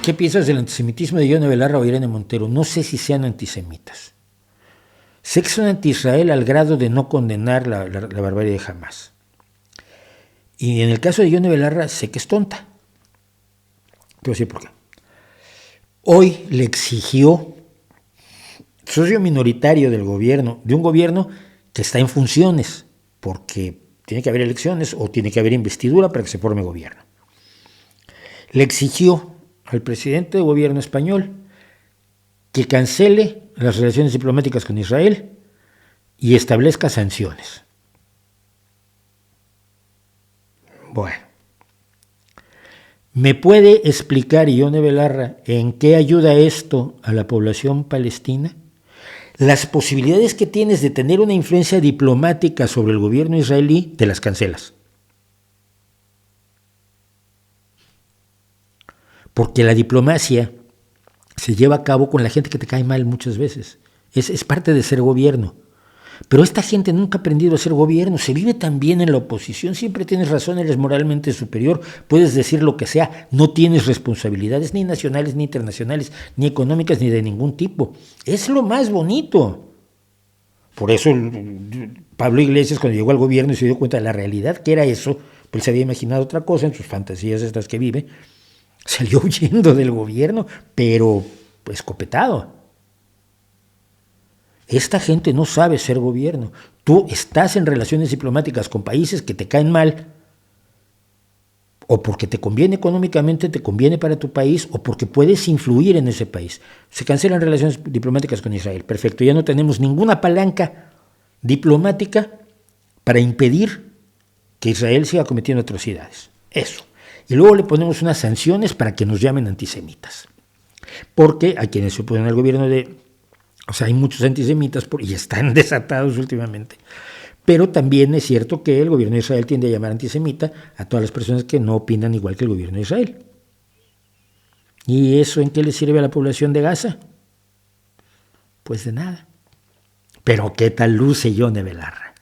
¿Qué piensas del antisemitismo de Yone Belarra o Irene Montero? No sé si sean antisemitas. Sé que son anti-Israel al grado de no condenar la barbarie de Hamás. Y en el caso de Yone Belarra sé que es tonta. Te voy a decir por qué. Hoy le exigió, socio minoritario del gobierno, de un gobierno que está en funciones, porque tiene que haber elecciones o tiene que haber investidura para que se forme gobierno. Le exigió al presidente de gobierno español que cancele las relaciones diplomáticas con Israel y establezca sanciones. Bueno, ¿me puede explicar Yone Belarra en qué ayuda esto a la población palestina? Las posibilidades que tienes de tener una influencia diplomática sobre el gobierno israelí, te las cancelas. Porque la diplomacia se lleva a cabo con la gente que te cae mal muchas veces. Es parte de ser gobierno. Pero esta gente nunca ha aprendido a ser gobierno. Se vive también en la oposición. Siempre tienes razón, eres moralmente superior. Puedes decir lo que sea. No tienes responsabilidades ni nacionales, ni internacionales, ni económicas, ni de ningún tipo. Es lo más bonito. Por eso Pablo Iglesias, cuando llegó al gobierno y se dio cuenta de la realidad que era eso, pues se había imaginado otra cosa en sus fantasías estas que vive, salió huyendo del gobierno, pero escopetado. Esta gente no sabe ser gobierno. Tú estás en relaciones diplomáticas con países que te caen mal, o porque te conviene económicamente, te conviene para tu país, o porque puedes influir en ese país. Se cancelan relaciones diplomáticas con Israel. Perfecto, ya no tenemos ninguna palanca diplomática para impedir que Israel siga cometiendo atrocidades. Eso. Y luego le ponemos unas sanciones para que nos llamen antisemitas. Porque a quienes se oponen al gobierno hay muchos antisemitas y están desatados últimamente. Pero también es cierto que el gobierno de Israel tiende a llamar antisemita a todas las personas que no opinan igual que el gobierno de Israel. ¿Y eso en qué le sirve a la población de Gaza? Pues de nada. Pero ¿qué tal luce Yone Belarra?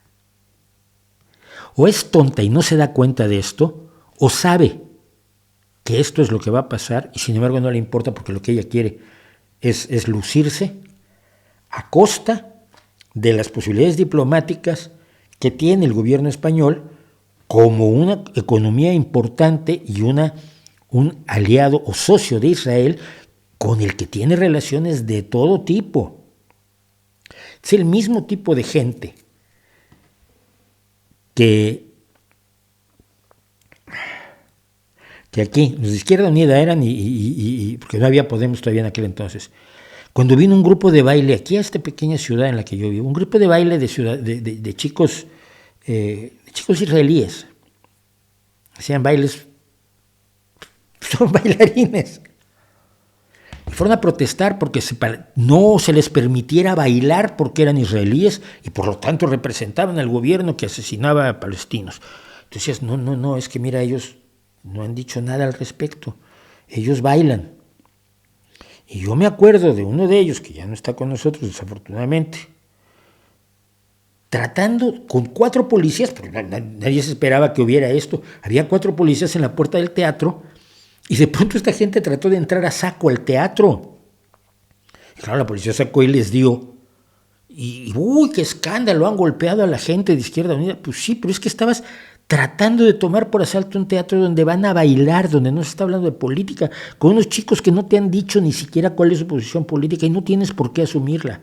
O es tonta y no se da cuenta de esto, o sabe que esto es lo que va a pasar y sin embargo no le importa porque lo que ella quiere es lucirse a costa de las posibilidades diplomáticas que tiene el gobierno español como una economía importante y un aliado o socio de Israel con el que tiene relaciones de todo tipo. Es el mismo tipo de gente que aquí, los de Izquierda Unida eran, porque no había Podemos todavía en aquel entonces, cuando vino un grupo de baile aquí a esta pequeña ciudad en la que yo vivo, un grupo de baile de chicos israelíes, hacían bailes, son bailarines, y fueron a protestar porque no se les permitiera bailar porque eran israelíes y por lo tanto representaban al gobierno que asesinaba a palestinos. Entonces, no, es que mira, ellos no han dicho nada al respecto, ellos bailan. Y yo me acuerdo de uno de ellos, que ya no está con nosotros desafortunadamente, tratando con 4 policías, porque nadie se esperaba que hubiera esto, había 4 policías en la puerta del teatro, y de pronto esta gente trató de entrar a saco al teatro. Y claro, la policía sacó y les dio, y ¡uy, qué escándalo! Han golpeado a la gente de Izquierda Unida. Pues sí, pero es que estabas tratando de tomar por asalto un teatro donde van a bailar, donde no se está hablando de política, con unos chicos que no te han dicho ni siquiera cuál es su posición política y no tienes por qué asumirla.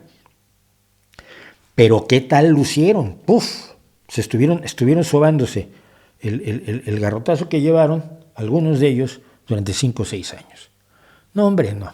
Pero ¿qué tal lucieron? ¡Puf! Se estuvieron sobándose el garrotazo que llevaron, algunos de ellos, durante 5 o 6 años. No, hombre, no.